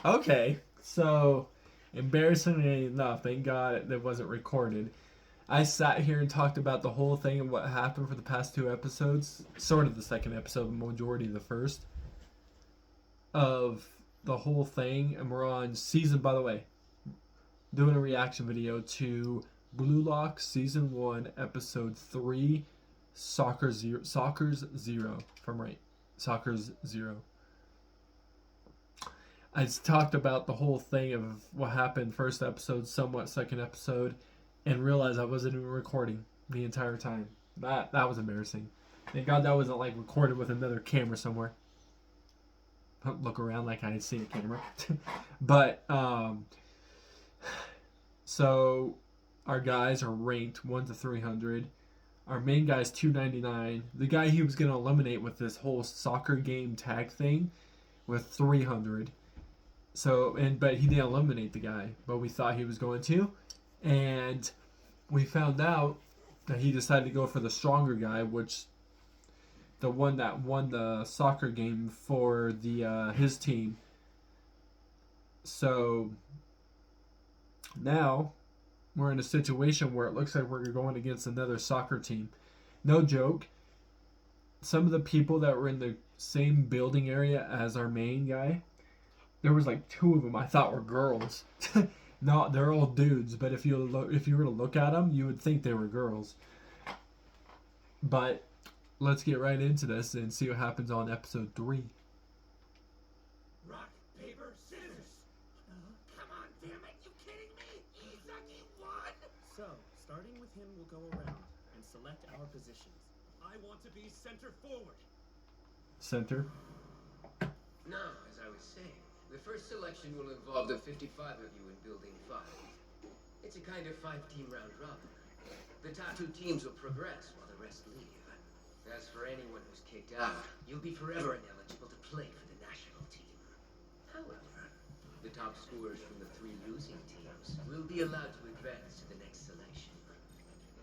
Okay, so embarrassingly enough, thank God that wasn't recorded. I sat here and talked about the whole thing and what happened for the past two episodes, sort of the second episode, majority of the first, of the whole thing. And we're on season, by the way, doing a reaction video to Blue Lock Season 1, Episode 3, Soccer's Zero. If I'm right. Soccer's Zero. I talked about the whole thing of what happened first episode, somewhat second episode, and realized I wasn't even recording the entire time. That was embarrassing. Thank God that wasn't like recorded with another camera somewhere. Look around like I had seen a camera. But so our guys are ranked 1 to 300. Our main guy's 299. The guy he was gonna eliminate with this whole soccer game tag thing with 300. But he didn't eliminate the guy, but we thought he was going to, and we found out that he decided to go for the stronger guy, which the one that won the soccer game for the his team. So now we're in a situation where it looks like we're going against another soccer team. No joke. Some of the people that were in the same building area as our main guy, there was like two of them I thought were girls. No, they're all dudes. But if you were to look at them, you would think they were girls. But let's get right into this and see what happens on episode 3. Rock, paper, scissors. Come on, damn it! You kidding me? Izaki won. So, starting with him, we'll go around and select our positions. I want to be center forward. Center. Now, as I was saying, the first selection will involve the 55 of you in Building 5. It's a kind of 5-team round robin. The top 2 teams will progress while the rest leave. As for anyone who's kicked out, you'll be forever ineligible to play for the national team. However, the top scorers from the 3 losing teams will be allowed to advance to the next selection.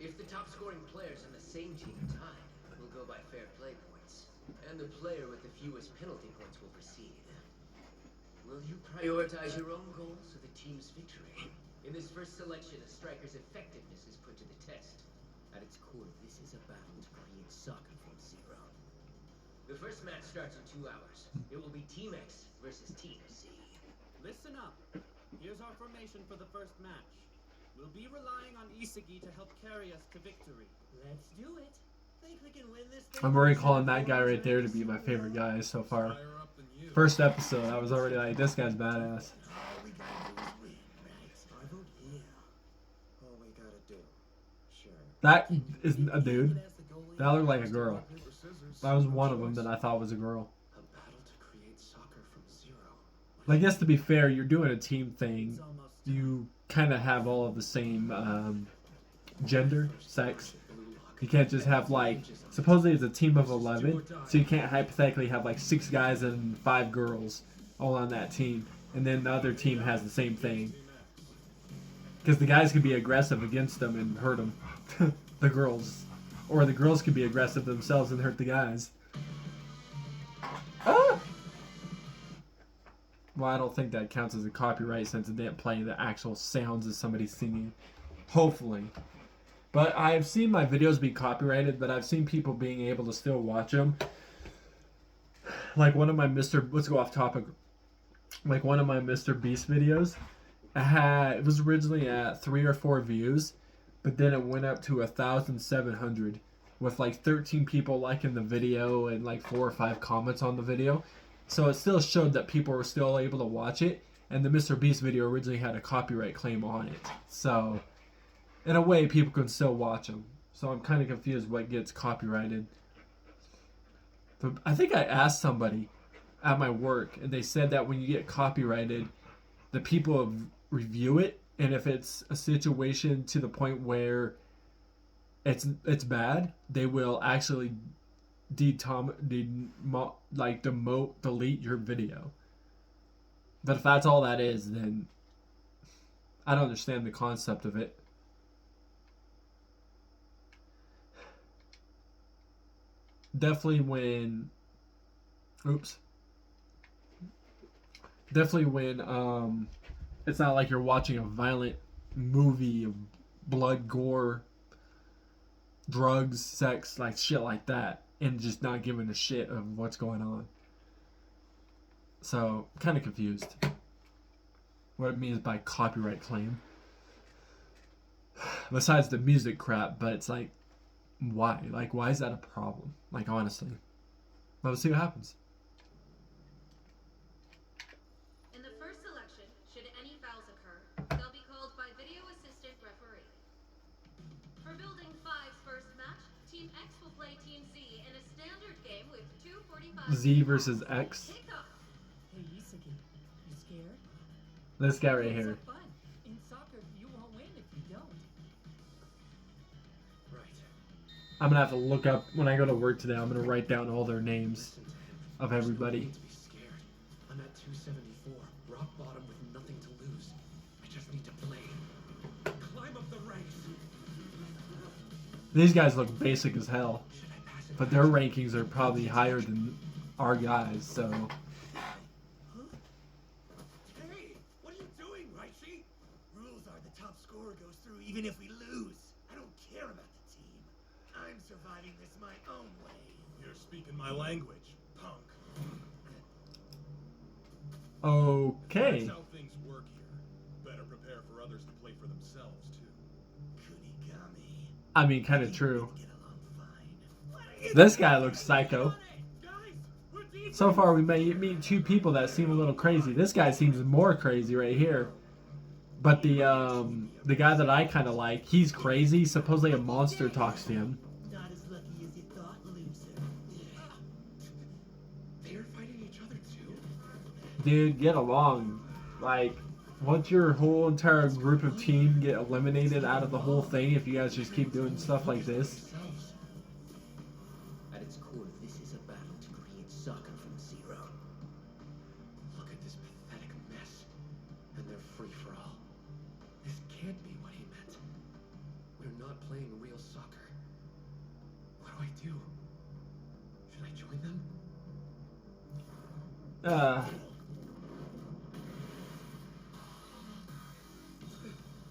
If the top scoring players on the same team are tied, we'll go by fair play points, and the player with the fewest penalty points will proceed. Will you prioritize your own goals or the team's victory? In this first selection, a striker's effectiveness is put to the test. At its core, this is a battle to create soccer from zero. The first match starts in 2 hours. It will be Team X versus Team Z. Listen up. Here's our formation for the first match. We'll be relying on Isagi to help carry us to victory. Let's do it. Think we can win this thing? I'm already calling that guy right there to be my favorite guy so far. First episode, I was already like, this guy's badass. All we gotta do is win, right? I vote yeah. All we gotta do. Sure. That is a dude. That looked like a girl. That was one of them that I thought was a girl. A battle to create soccer from zero. I guess to be fair, you're doing a team thing. You kind of have all of the same gender, sex. You can't just have like, supposedly it's a team of 11, so you can't hypothetically have like 6 guys and 5 girls all on that team, and then the other team has the same thing. Because the guys could be aggressive against them and hurt them, the girls, or the girls could be aggressive themselves and hurt the guys. Ah! Well, I don't think that counts as a copyright since it didn't play the actual sounds of somebody singing. Hopefully. But I've seen my videos be copyrighted, but I've seen people being able to still watch them. Like one of my let's go off topic. Like one of my Mr. Beast videos, it was originally at 3 or 4 views, but then it went up to 1,700 with like 13 people liking the video and like 4 or 5 comments on the video. So it still showed that people were still able to watch it, and the Mr. Beast video originally had a copyright claim on it. So in a way, people can still watch them. So I'm kind of confused what gets copyrighted. But I think I asked somebody at my work, and they said that when you get copyrighted, the people review it, and if it's a situation to the point where it's bad, they will actually delete your video. But if that's all that is, then I don't understand the concept of it. Definitely when Definitely when it's not like you're watching a violent movie of blood, gore, drugs, sex, like shit like that, and just not giving a shit of what's going on. So, kind of confused what it means by copyright claim. Besides the music crap, but it's like, why? Like, why is that a problem? Like, honestly. But let's see what happens. In the first selection, should any fouls occur, they'll be called by video assistant referee. For Building 5's first match, Team X will play Team Z in a standard game with 2:45 Z versus X. kickoff. Hey, Isagi, you scared? This guy right It's here. so fun. In soccer, you won't win if you don't. Right. I'm gonna have to look up when I go to work today. I'm gonna write down all their names Listen to him. of There's no everybody. need to be scared. I'm at 274, rock bottom with nothing to lose. I just need to play. Climb up the ranks. These guys look basic as hell, Should I pass it? but their rankings are probably higher than our guys. So Hey, what are you doing, Raichi? Rules are the top scorer goes through even if we lose. I don't care about the team. I'm surviving this my own way. You're speaking my language, punk. okay. That's how things work here. Better prepare for others to play for themselves, too. Kunigami. I mean, kind of true. Get along fine. What are you This guy doing? looks psycho. Guys, we're deep. So far, we may meet two people that seem a little crazy. This guy seems more crazy right here. But the guy that I kind of like, he's crazy. Supposedly a monster talks to him. Not as lucky as you thought, loser. They're fighting each other too. Dude, get along. Like, once your whole entire group of team get eliminated out of the whole thing, if you guys just keep doing stuff like this, Themselves. At its core, this is a battle to create soccer from zero. Look at this pathetic mess, and they're free for all. This can't be what he meant. We're not playing real soccer. What do I do? Should I join them?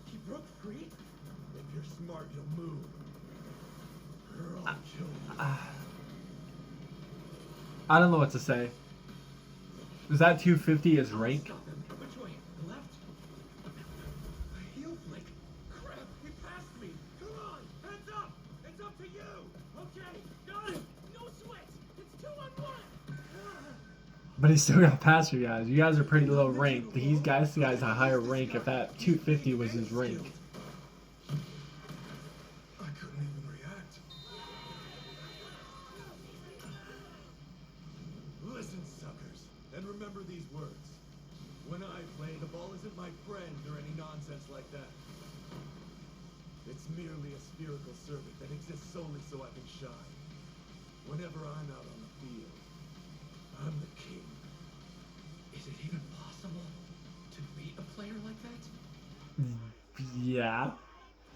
He broke free? If you're smart, you'll move. Or I'll kill you. I don't know what to say. Is that 250 his rank? Stop him. Which way? Left? A heel flick. Crap, he passed me. Come on, hands up. It's up to you. Okay, got it. No sweat. It's 2-on-1. But he still got past you guys. You guys are pretty low ranked. These guys a higher rank if that 250 was his rank. I couldn't even react. Listen, suckers, and remember these words. When I play, the ball isn't my friend or any nonsense like that. It's merely a spherical servant that exists solely so I can shine. Whenever I'm out on the field, I'm the king. Is it even possible to beat a player like that? Yeah.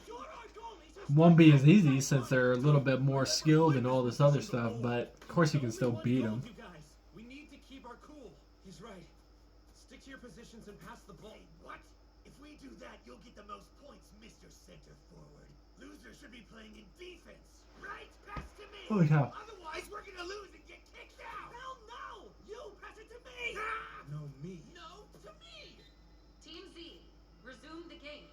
You're our goalies are Won't be as easy since they're a little bit more skilled and all this other stuff, but of course you can still beat them. You guys, we need to keep our cool. He's right. Stick to your positions and pass the ball. Hey, what? If we do that, you'll get the most points, Mr. Center Forward. Losers should be playing in defense, right? Pass to me. Holy cow. Otherwise, we're gonna lose and get kicked out. Hell no! You pass it to me. No, me. No, to me. Team Z, resume the game.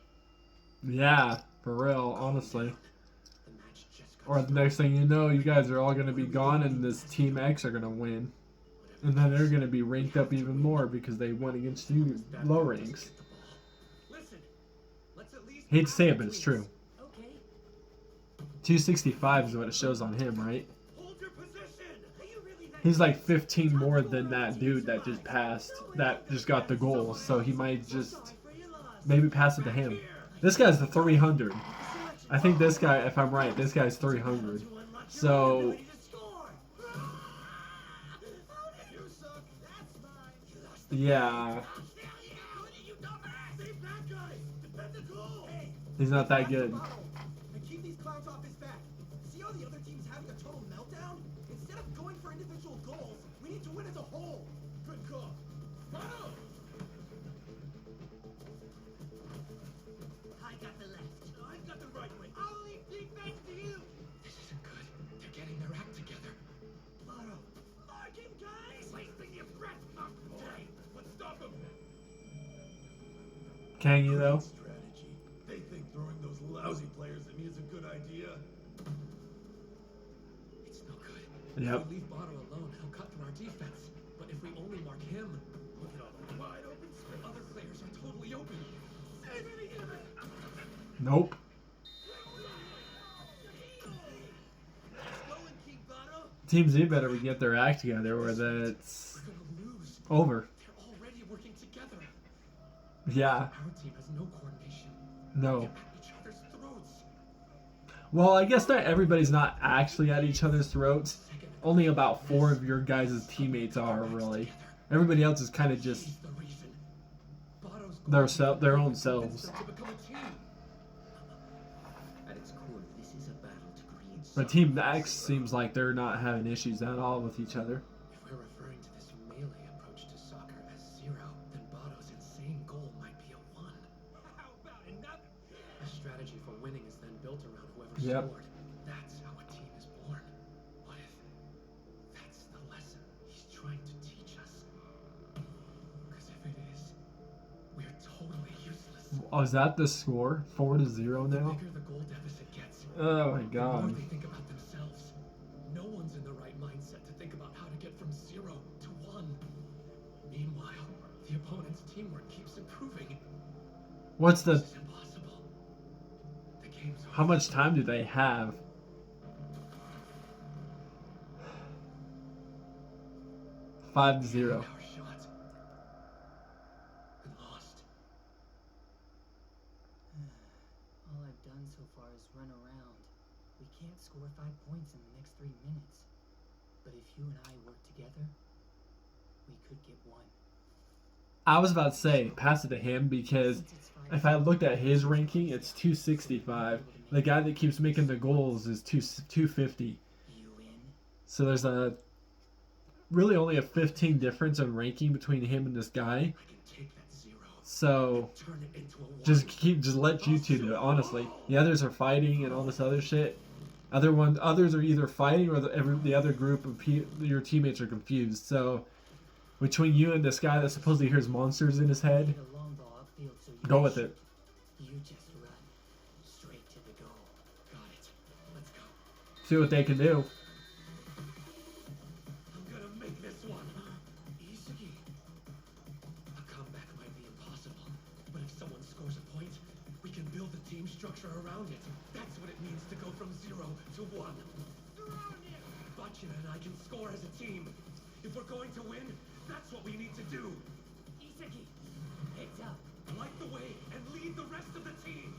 Yeah, for real, honestly. The match just got Or the next thing you know, you guys are all going to be gone and this Team X are going to win. And then they're going to be ranked up even more because they went against you low ranks. Listen, let's at least Hate to say it, but it's true. Okay. 265 is what it shows on him, right? hold your position. Are you really that He's like 15 more than that dude that just passed, that just got the goal. So he might just maybe pass it to him. This guy's the 300. I think this guy, if I'm right, this guy's 300. So, yeah, he's not that good. And keep these clowns off his back. See how the other team's having a total meltdown? Instead of going for individual goals, we need to win as a whole. Good call. Mono, Can you though? Strategy. They think throwing those lousy players at me is a good idea. It's no good. Yep. If we leave Botto alone, he'll cut through our defense. But if we only mark him, look at all the wide open space. Other players are totally open. Say that again. Nope. Team Z better get their act together or that's We're gonna lose. over. They're already working together. Yeah. Our team has no coordination. No. They're at each other's throats. Well, I guess that everybody's not actually at each other's throats. Only about 4 of your guys' teammates are, really. Everybody else is kind of just He's the reason. Botto's their own convince selves. them to become a team. At its core, this is a battle to create But Team X seems like they're not having issues at all with each other. If we're referring to this melee approach to soccer as 0, then Botto's insane goal might be a 1. How about another? A strategy for winning is then built around whoever Yep. scored. That's how a team is born. What if that's the lesson he's trying to teach us? Because if it is, we're totally useless. Oh, is that the score? 4-0 The now? bigger the goal deficit gets, Oh my the more god. they think about themselves. No one's in the right mindset to think about how to get from 0 to 1. Meanwhile, the opponent's teamwork keeps improving. What's the... This is impossible. The game's How much time do they have? 5-0. Our shot. And lost. All I've done so far is run around. We can't score 5 points in the next 3 minutes. But if you and I work together, we could get 1. I was about to say, pass it to him because Since it's 5 if I looked at his ranking, it's 265. The guy that keeps making the goals is 250. you in? So there's really only a 15 difference in ranking between him and this guy. I can take that 0, So turn it into a 1. just let you two do it. Honestly, the others are fighting and all this other shit. Others are either fighting or the other group of your teammates are confused. So between you and this guy that supposedly hears monsters in his head, Hit a long ball upfield so you go can with shoot. it. You just run straight to the goal. Got it. Let's go. See what they can do. I'm gonna make this one. Easy. A comeback might be impossible, but if someone scores a point, we can build the team structure around it. That's what it means to go from 0 to 1. Butcha and I can score as a team. If we're going to win, that's what we need to do. Isagi, heads up. Light the way and lead the rest of the team.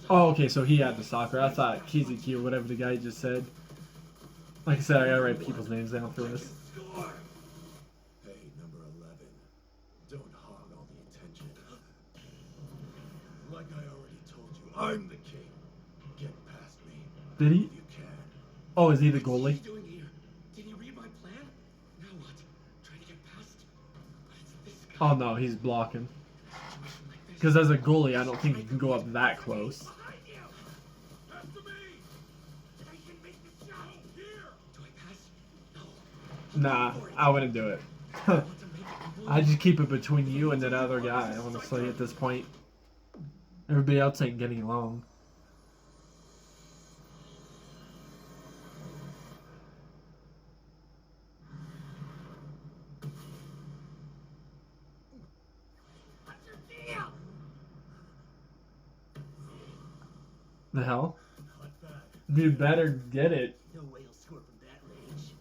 Oh, okay, so he had the soccer. I thought Kizuki or whatever the guy just said. Like I said, I gotta write people's names down for this. Score! Hey, number 11. Don't hog all the attention. Like I already told you, I'm the king. Get past me. Did he? If you can. Oh, is he the What's goalie? he doing here? Did he read my plan? Now what? Trying to get past? But it's this guy. Oh no, he's blocking. Situation like this. Because as a goalie, I don't think you can go up that close. Behind you! Pass to me! I can make the shot! Here! Do I pass? No. Nah, I wouldn't do it. I want to make it move. I just keep it between you and that other guy, honestly, at this point. Everybody else ain't getting along. What's your deal? The hell? Not bad. You better get it. No way he'll score from that range.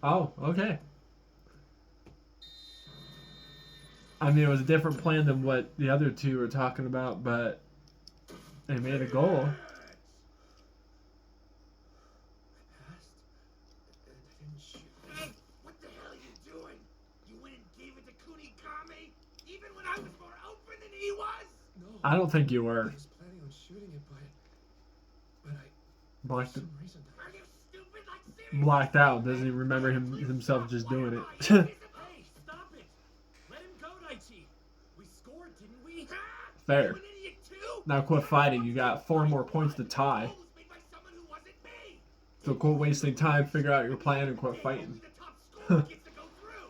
Oh, okay. I mean, it was a different plan than what the other two were talking about, but they made a goal. Passed. And I didn't shoot. Hey, what the hell are you doing? You went and gave it to Kunigami? Even when I was more open than he was? No. I don't think you I were. was planning on shooting it, but I, Blacked, for some reason, Are you stupid? Like seriously? blacked out. Doesn't even remember himself just doing it. Hey, stop it! Let him go, Daichi! We scored, didn't we? Fair. You an idiot too? Now quit fighting. You got 4 more points to tie. Goal was made by someone who wasn't me. So quit wasting time, figure out your plan, and quit fighting. Only the top scorer gets to go through.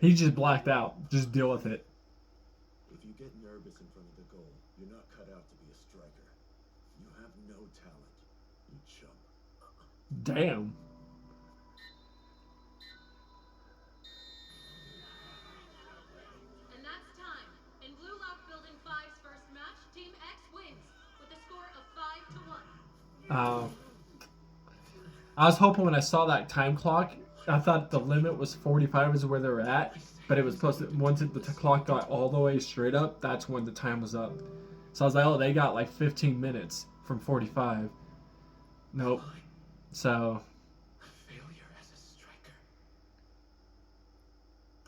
He just blacked out. Just deal with it. If you get nervous in front of the goal, you're not cut out to be a striker. You have no talent, you chump. Damn. And that's time. In Blue Lock Building 5's first match, Team X wins with a score of 5-1. I was hoping when I saw that time clock, I thought the limit was 45 is where they were at, but it was supposed to, once the clock got all the way straight up, that's when the time was up. So I was like, oh, they got like 15 minutes from 45. Nope. So. Failure as a striker.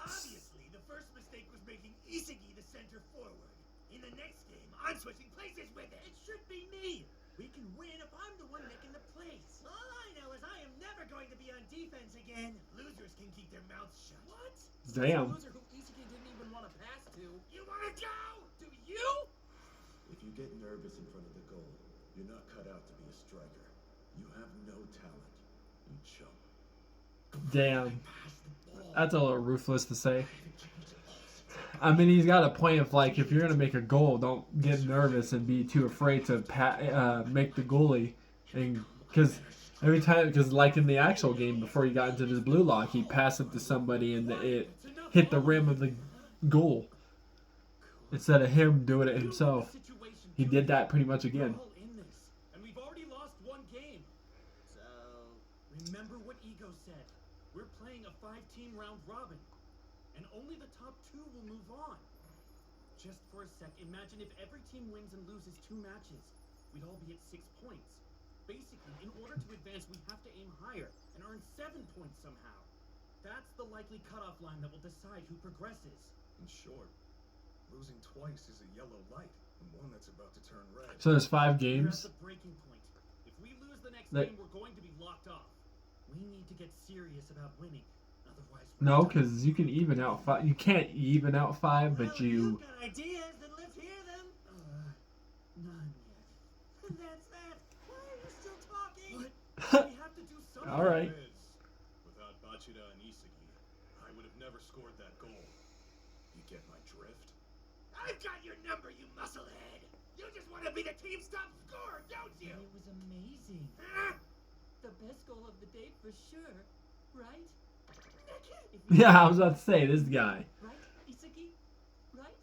Obviously, the first mistake was making Isagi the center forward. In the next game, I'm switching places with it. It should be me. We can win if I'm the one making the plays. All I know is I am never going to be on defense again. Losers can keep their mouths shut. What? Damn. Loser who Isagi didn't even want to pass to. You want to go? Do you? If you get nervous in front of the goal, you're not cut out to be a striker. You have no talent, you chump. Damn. That's a little ruthless to say. I mean, he's got a point of like, if you're gonna make a goal, don't get nervous and be too afraid to make the goalie, and because every time, because like in the actual game before he got into this blue lock, he passed it to somebody and it hit the rim of the goal instead of him doing it himself. He did that pretty much again. We're all in this, and we've already lost one game. So, Remember what Ego said. We're playing a 5-team round robin, and only the top 2 will move on. Just for a sec, imagine if every team wins and loses 2 matches. We'd all be at 6 points. Basically, in order to advance, we have to aim higher and earn 7 points somehow. That's the likely cutoff line that will decide who progresses. In short, losing twice is a yellow light, and one that's about to turn red. So there's 5 We're at games. the breaking point. If we lose the next That- game, we're going to be locked off. We need to get serious about winning. Otherwise, No, because you can even out 5. You can't even out 5, but well, you. got ideas, then let's hear them. None yet. That's that. Why are you still talking? What? We have to do something. All right. Without Bachida and Isagi, I would have never scored that goal. You get my drift? I've got your number, you musclehead. You just want to be the team's top scorer, don't you? It was amazing. Huh? The best goal of the day for sure, right? If Yeah, I was about to say this guy. Right, Isagi? Right?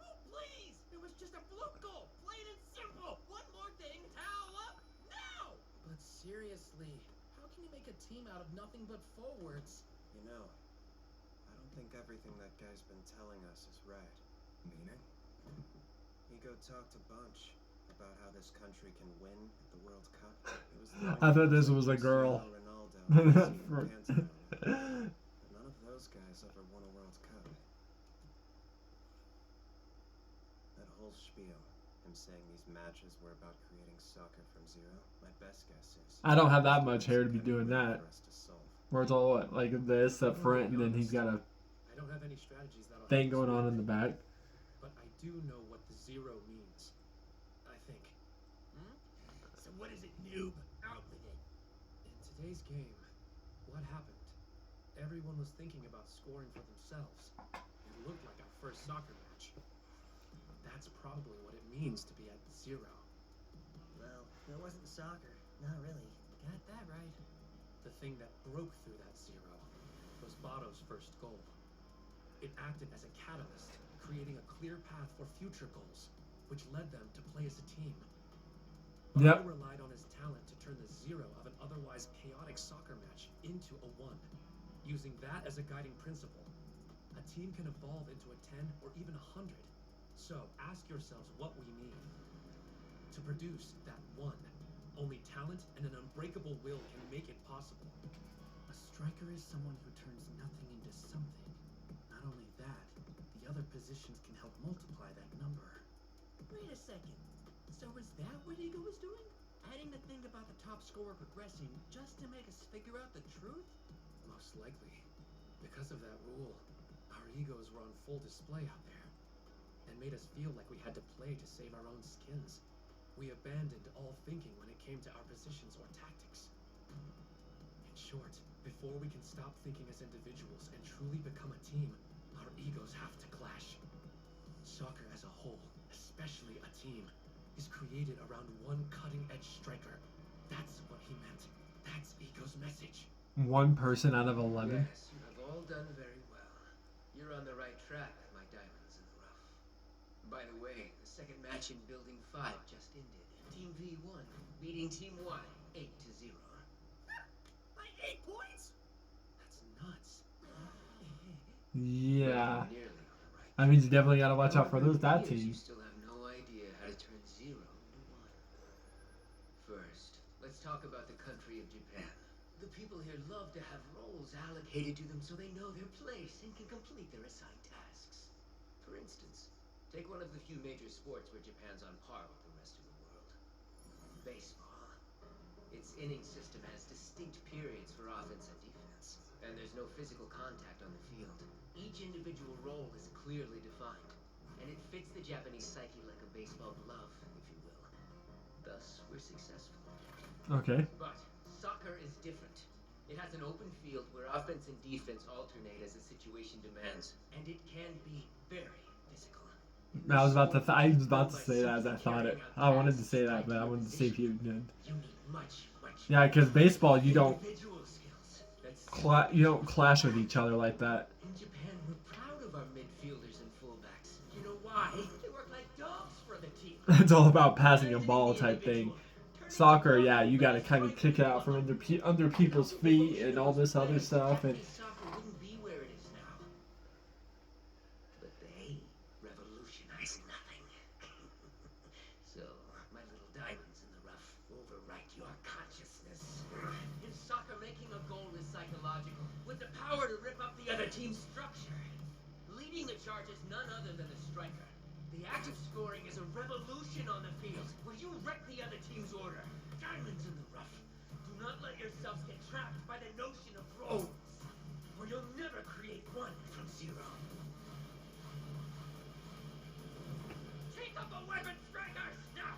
Oh, please! It was just a fluke goal, plain and simple. One more thing, towel up now. But seriously, how can you make a team out of nothing but forwards? You know, I don't think everything that guy's been telling us is right. Meaning? Ego talked a bunch about how this country can win at the World Cup. It was I thought this was a girl. Ronaldo, Messi, and Cantona. But none of those guys ever won a World Cup. That whole spiel, him saying these matches were about creating soccer from zero, my best guess is I don't have that much hair to be doing that. for us to solve. Where it's all what, like this up front, and then he's got a I don't have any strategies that thing going on in the back. But I do know what the 0 means. I think. So what is it, noob? Out with it. In today's game, what happened? Everyone was thinking about scoring for themselves. It looked like our first soccer match. That's probably what it means to be at 0. Well, it wasn't soccer. Not really. Got that right. The thing that broke through that 0 was Bato's first goal. It acted as a catalyst, creating a clear path for future goals, which led them to play as a team. Yep. Bato relied on his talent to turn the 0 of an otherwise chaotic soccer match into a 1, using that as a guiding principle. A team can evolve into a 10 or even 100. So ask yourselves what we need. To produce that 1, only talent and an unbreakable will can make it possible. A striker is someone who turns nothing into something. Not only that, the other positions can help multiply that number. Wait a second. So is that what Ego was doing? Adding the thing about the top scorer progressing just to make us figure out the truth? Most likely. Because of that rule, our egos were on full display out there, and made us feel like we had to play to save our own skins. We abandoned all thinking when it came to our positions or tactics. It short. Before we can stop thinking as individuals and truly become a team, our egos have to clash. Soccer as a whole, especially a team, is created around one cutting-edge striker. That's what he meant. That's Ego's message. 1 person out of 11. Yes, you have all done very well. You're on the right track, my diamonds in the rough. By the way, the second match in Building 5 just ended. Team V won, beating Team Y 8-0. By 8 points? That's nuts. Yeah. Nearly on the right. That means you definitely got to watch out for However, those that it appears You team. still have no idea how to turn 0 into 1. First, let's talk about the country of Japan. The people here love to have roles allocated to them so they know their place and can complete their assigned tasks. For instance, take one of the few major sports where Japan's on par with the rest of the world. Baseball. Its inning system has distinct periods for offense and defense, and there's no physical contact on the field. Each individual role is clearly defined, and it fits the Japanese psyche like a baseball glove, if you will. Thus, we're successful. Okay. But soccer is different. It has an open field where offense and defense alternate as the situation demands, and it can be very physical. I was about to say that as I thought it. I wanted to say that, but I wanted to see if you did. You need much Yeah, because baseball, you don't individual skills. That's clash with each other like that. in Japan, we're proud of our midfielders and fullbacks. You know why? They work like dogs for the team. It's all about passing a ball type thing. Soccer, yeah, you got to kind of kick it out from under people's feet and all this other stuff. And Soccer wouldn't be where it is now. But they revolutionize nothing. So, my little diamonds in the rough, overwrite your consciousness. In soccer, making a goal is psychological, with the power to rip up the other team's structure. Leading the charge is none other than the striker. The act of scoring is a revolution on the field, where you wreck the other team's order. Diamonds in the rough. Do not let yourselves get trapped by the notion of roles, where you'll never create 1 from 0. Take up a weapon, strikers! Now,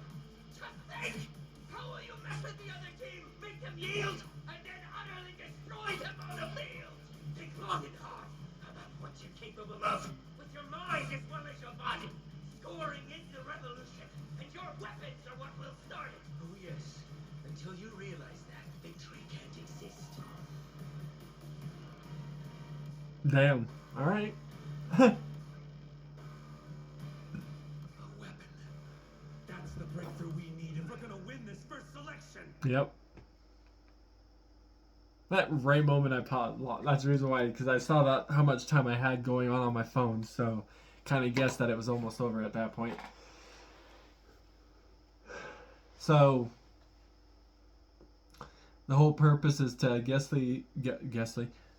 just think! How will you mess with the other team, make them yield, and then utterly destroy them on the field? Think long and hard about what you're capable of, with your mind as well as your body. Scoring is the revolution, and your weapons are what will start it. Oh yes, until you realize that, victory can't exist. damn. All right. A weapon. That's the breakthrough we need if we're gonna win this first selection. Yep. That right moment I paused. That's the reason why, because I saw that how much time I had going on my phone, so kind of guessed that it was almost over at that point. So the whole purpose is to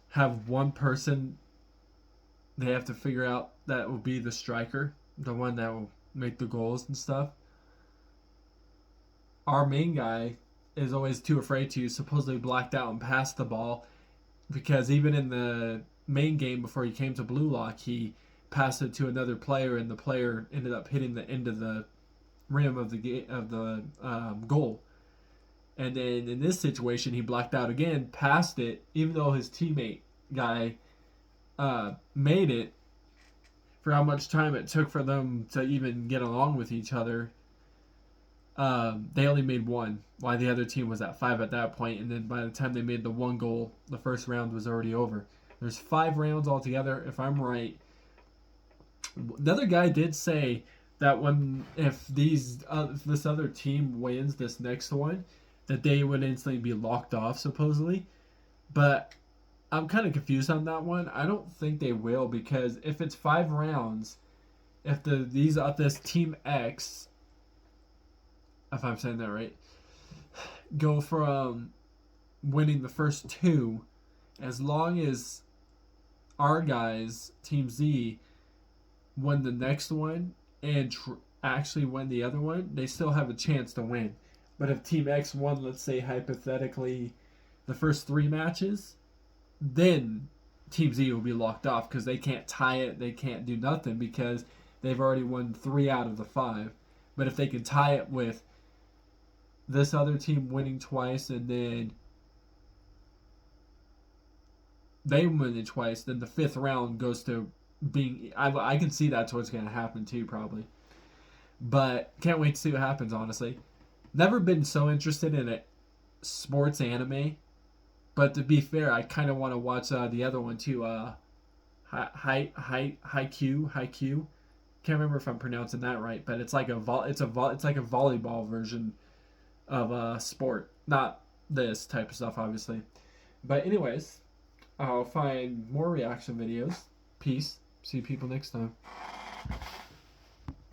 have 1 person. They have to figure out that will be the striker, the one that will make the goals and stuff. Our main guy is always too afraid to supposedly blacked out and pass the ball, because even in the main game before he came to Blue Lock, he passed it to another player and the player ended up hitting the end of the rim of the goal. And then in this situation, he blacked out again, passed it, even though his teammate guy made it. For how much time it took for them to even get along with each other, they only made 1, while the other team was at 5 at that point. And then by the time they made the 1 goal, the first round was already over. There's 5 rounds altogether, if I'm right. The other guy did say that if this other team wins this next one, that they would instantly be locked off, supposedly. But I'm kind of confused on that one. I don't think they will, because if it's 5 rounds, if this team X, if I'm saying that right, go from winning the first 2, as long as our guys, Team Z, win the next one and actually win the other one, they still have a chance to win. But if Team X won, let's say hypothetically, the first 3 matches, then Team Z will be locked off, because they can't tie it, they can't do nothing, because they've already won 3 out of the 5. But if they can tie it with this other team winning twice and then they win it twice, then the 5th round goes to being. I can see that's what's going to happen too, probably. But can't wait to see what happens, honestly. Never been so interested in a sports anime. But to be fair, I kind of want to watch the other one too. Haikyuu. Can't remember if I'm pronouncing that right, but it's like it's like a volleyball version of a sport, not this type of stuff, obviously. But anyways, I'll find more reaction videos. Peace. See people next time.